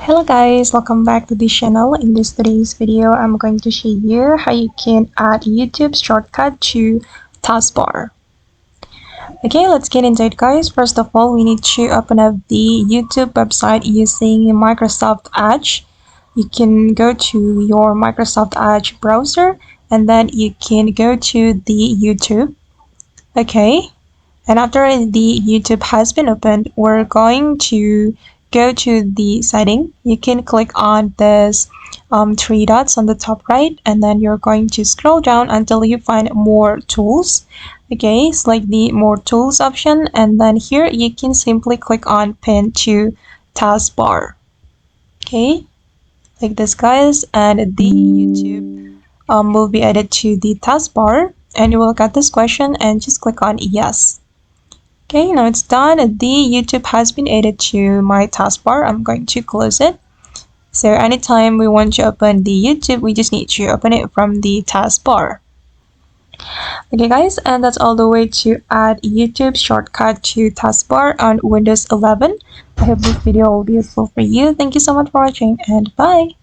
Hello guys, welcome back to this channel. In today's video, I'm going to show you how you can add YouTube shortcut to Taskbar. Okay, let's get into it guys. First of all, we need to open up the YouTube website using Microsoft Edge. You can go to your Microsoft Edge browser and then you can go to the YouTube. Okay, and after the YouTube has been opened, we're going to go to the setting. You can click on this three dots on the top right, and then you're going to scroll down until you find more tools. Okay, select the more tools option, and then here you can simply click on pin to taskbar. Okay, like this guys, and the YouTube will be added to the taskbar, and you will get this question and just click on yes. Okay, now it's done. The YouTube has been added to my taskbar. I'm going to close it. So anytime we want to open the YouTube, we just need to open it from the taskbar. Okay guys, and that's all the way to add YouTube shortcut to taskbar on Windows 11. I hope this video will be useful for you. Thank you so much for watching and bye.